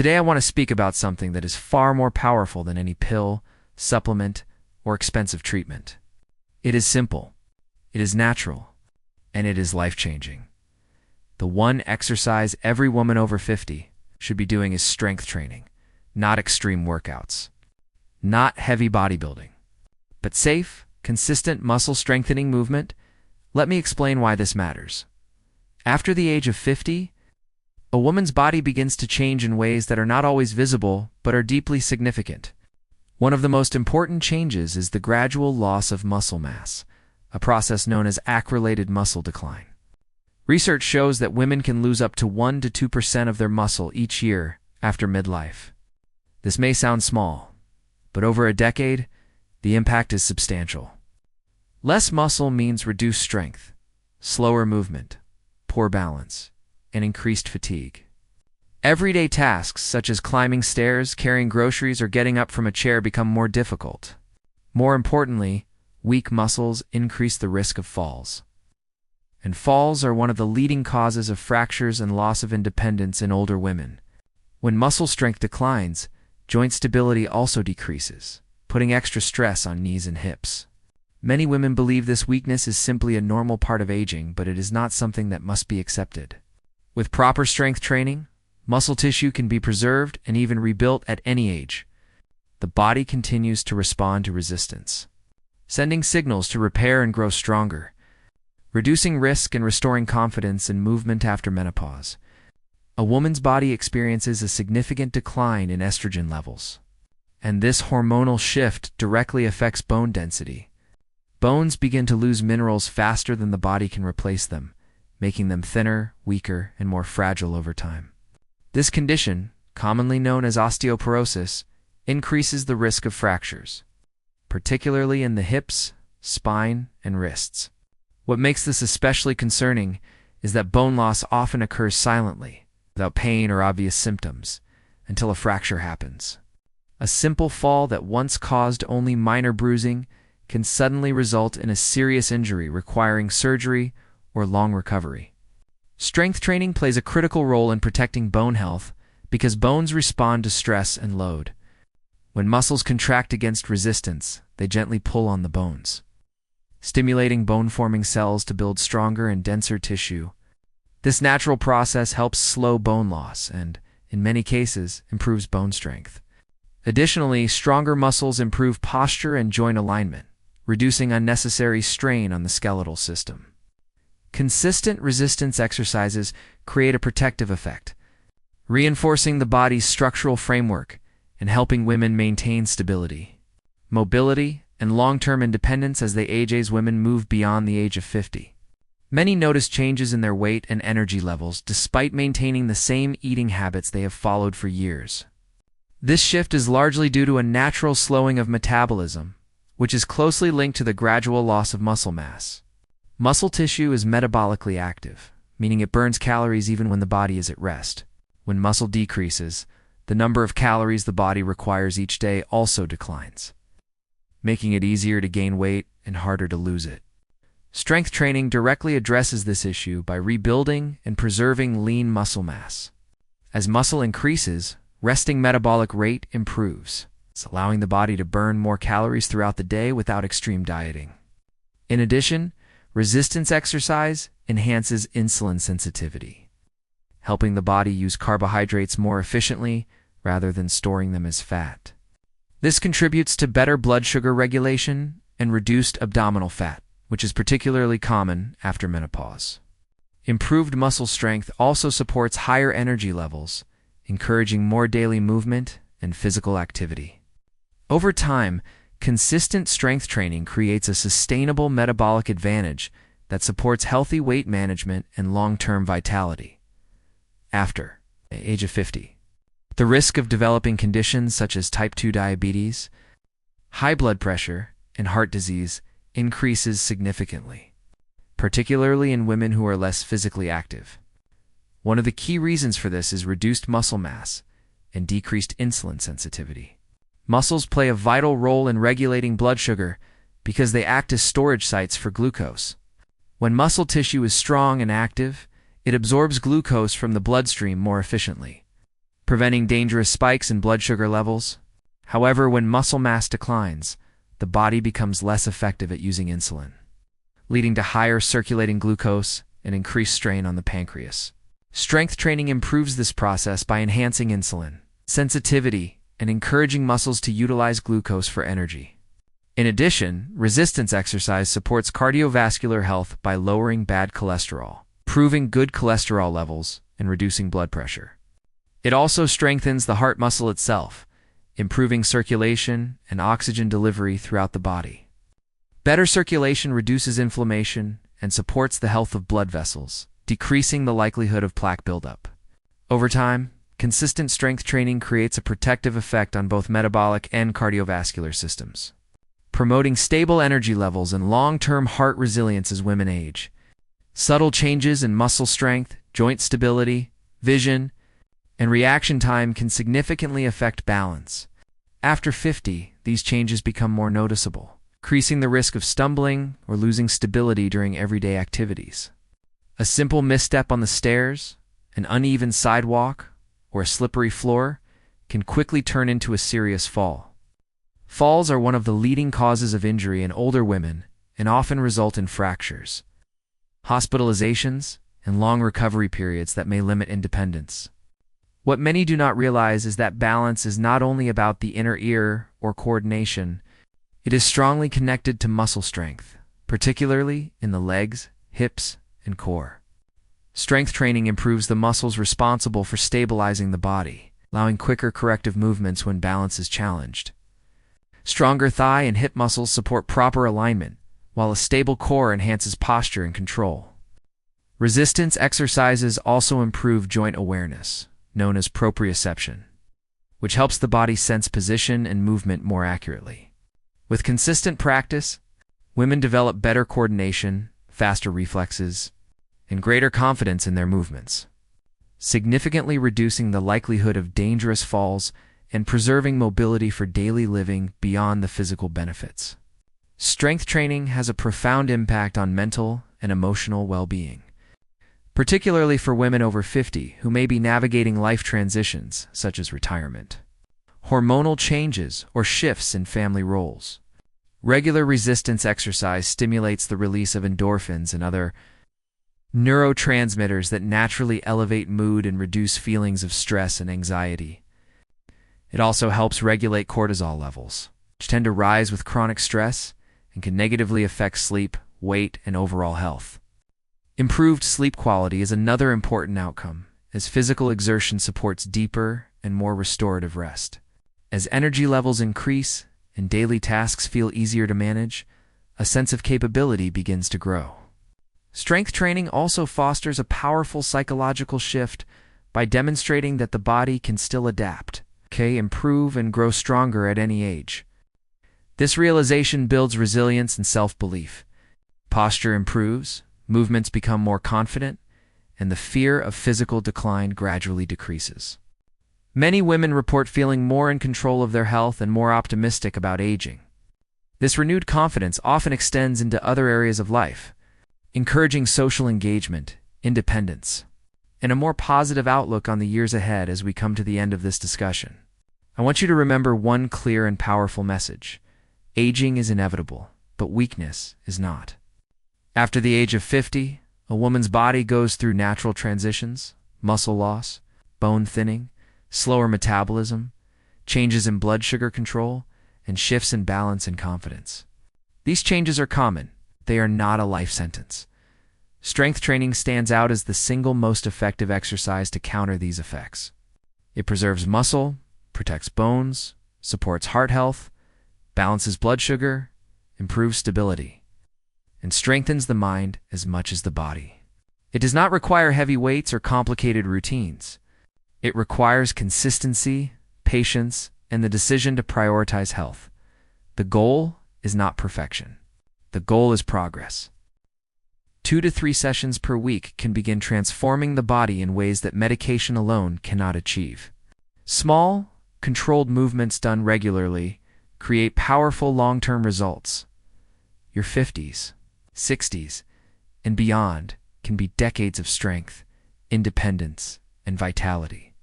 Today I want to speak about something that is far more powerful than any pill, supplement, or expensive treatment. It is simple, it is natural, and it is life-changing. The one exercise every woman over 50 should be doing is strength training, not extreme workouts, not heavy bodybuilding, but safe, consistent muscle-strengthening movement. Let me explain why this matters. After the age of 50, a woman's body begins to change in ways that are not always visible, but are deeply significant. One of the most important changes is the gradual loss of muscle mass, a process known as age-related muscle decline. Research shows that women can lose up to 1 to 2% of their muscle each year after midlife. This may sound small, but over a decade, the impact is substantial. Less muscle means reduced strength, slower movement, poor balance, and increased fatigue. Everyday tasks such as climbing stairs, carrying groceries, or getting up from a chair become more difficult. More importantly, weak muscles increase the risk of falls. And falls are one of the leading causes of fractures and loss of independence in older women. When muscle strength declines, joint stability also decreases, putting extra stress on knees and hips. Many women believe this weakness is simply a normal part of aging, but it is not something that must be accepted. With proper strength training, muscle tissue can be preserved and even rebuilt at any age. The body continues to respond to resistance, sending signals to repair and grow stronger, reducing risk and restoring confidence in movement after menopause. A woman's body experiences a significant decline in estrogen levels, and this hormonal shift directly affects bone density. Bones begin to lose minerals faster than the body can replace them, making them thinner, weaker, and more fragile over time. This condition, commonly known as osteoporosis, increases the risk of fractures, particularly in the hips, spine, and wrists. What makes this especially concerning is that bone loss often occurs silently, without pain or obvious symptoms, until a fracture happens. A simple fall that once caused only minor bruising can suddenly result in a serious injury requiring surgery or long recovery. Strength training plays a critical role in protecting bone health because bones respond to stress and load. When muscles contract against resistance, they gently pull on the bones, stimulating bone-forming cells to build stronger and denser tissue. This natural process helps slow bone loss and, in many cases, improves bone strength. Additionally, stronger muscles improve posture and joint alignment, reducing unnecessary strain on the skeletal system. Consistent resistance exercises create a protective effect, reinforcing the body's structural framework and helping women maintain stability, mobility, and long-term independence as they age. As women move beyond the age of 50, many notice changes in their weight and energy levels despite maintaining the same eating habits they have followed for years. This shift is largely due to a natural slowing of metabolism, which is closely linked to the gradual loss of muscle mass. Muscle tissue is metabolically active, meaning it burns calories even when the body is at rest. When muscle decreases, the number of calories the body requires each day also declines, making it easier to gain weight and harder to lose it. Strength training directly addresses this issue by rebuilding and preserving lean muscle mass. As muscle increases, resting metabolic rate improves, allowing the body to burn more calories throughout the day without extreme dieting. In addition, resistance exercise enhances insulin sensitivity, helping the body use carbohydrates more efficiently rather than storing them as fat. This contributes to better blood sugar regulation and reduced abdominal fat, which is particularly common after menopause. Improved muscle strength also supports higher energy levels, encouraging more daily movement and physical activity. Over time, consistent strength training creates a sustainable metabolic advantage that supports healthy weight management and long-term vitality. After the age of 50, the risk of developing conditions such as type 2 diabetes, high blood pressure, and heart disease increases significantly, particularly in women who are less physically active. One of the key reasons for this is reduced muscle mass and decreased insulin sensitivity. Muscles play a vital role in regulating blood sugar because they act as storage sites for glucose. When muscle tissue is strong and active, it absorbs glucose from the bloodstream more efficiently, preventing dangerous spikes in blood sugar levels. However, when muscle mass declines, the body becomes less effective at using insulin, leading to higher circulating glucose and increased strain on the pancreas. Strength training improves this process by enhancing insulin sensitivity and encouraging muscles to utilize glucose for energy. In addition, resistance exercise supports cardiovascular health by lowering bad cholesterol, improving good cholesterol levels, and reducing blood pressure. It also strengthens the heart muscle itself, improving circulation and oxygen delivery throughout the body. Better circulation reduces inflammation and supports the health of blood vessels, decreasing the likelihood of plaque buildup. Over time, consistent strength training creates a protective effect on both metabolic and cardiovascular systems, promoting stable energy levels and long-term heart resilience as women age. Subtle changes in muscle strength, joint stability, vision, and reaction time can significantly affect balance. After 50, these changes become more noticeable, increasing the risk of stumbling or losing stability during everyday activities. A simple misstep on the stairs, an uneven sidewalk, or a slippery floor can quickly turn into a serious fall. Falls are one of the leading causes of injury in older women and often result in fractures, hospitalizations, and long recovery periods that may limit independence. What many do not realize is that balance is not only about the inner ear or coordination, it is strongly connected to muscle strength, particularly in the legs, hips, and core. Strength training improves the muscles responsible for stabilizing the body, allowing quicker corrective movements when balance is challenged. Stronger thigh and hip muscles support proper alignment, while a stable core enhances posture and control. Resistance exercises also improve joint awareness, known as proprioception, which helps the body sense position and movement more accurately. With consistent practice, women develop better coordination, faster reflexes, and greater confidence in their movements, significantly reducing the likelihood of dangerous falls and preserving mobility for daily living beyond the physical benefits. Strength training has a profound impact on mental and emotional well-being, particularly for women over 50 who may be navigating life transitions such as retirement, hormonal changes, or shifts in family roles. Regular resistance exercise stimulates the release of endorphins and other neurotransmitters that naturally elevate mood and reduce feelings of stress and anxiety. It also helps regulate cortisol levels, which tend to rise with chronic stress and can negatively affect sleep, weight, and overall health. Improved sleep quality is another important outcome, as physical exertion supports deeper and more restorative rest. As energy levels increase and daily tasks feel easier to manage, a sense of capability begins to grow. Strength training also fosters a powerful psychological shift by demonstrating that the body can still adapt, improve, and grow stronger at any age. This realization builds resilience and self-belief. Posture improves, movements become more confident, and the fear of physical decline gradually decreases. Many women report feeling more in control of their health and more optimistic about aging. This renewed confidence often extends into other areas of life, encouraging social engagement, independence, and a more positive outlook on the years ahead. As we come to the end of this discussion, I want you to remember one clear and powerful message. Aging is inevitable, but weakness is not. After the age of 50, a woman's body goes through natural transitions, muscle loss, bone thinning, slower metabolism, changes in blood sugar control, and shifts in balance and confidence. These changes are common. They are not a life sentence. Strength training stands out as the single most effective exercise to counter these effects. It preserves muscle, protects bones, supports heart health, balances blood sugar, improves stability, and strengthens the mind as much as the body. It does not require heavy weights or complicated routines. It requires consistency, patience, and the decision to prioritize health. The goal is not perfection. The goal is progress. 2 to 3 sessions per week can begin transforming the body in ways that medication alone cannot achieve. Small, controlled movements done regularly create powerful long-term results. Your 50s, 60s, and beyond can be decades of strength, independence, and vitality.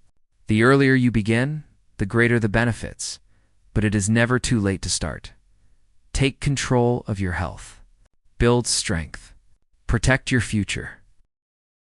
The earlier you begin, the greater the benefits, but it is never too late to start. Take control of your health. Build strength. Protect your future.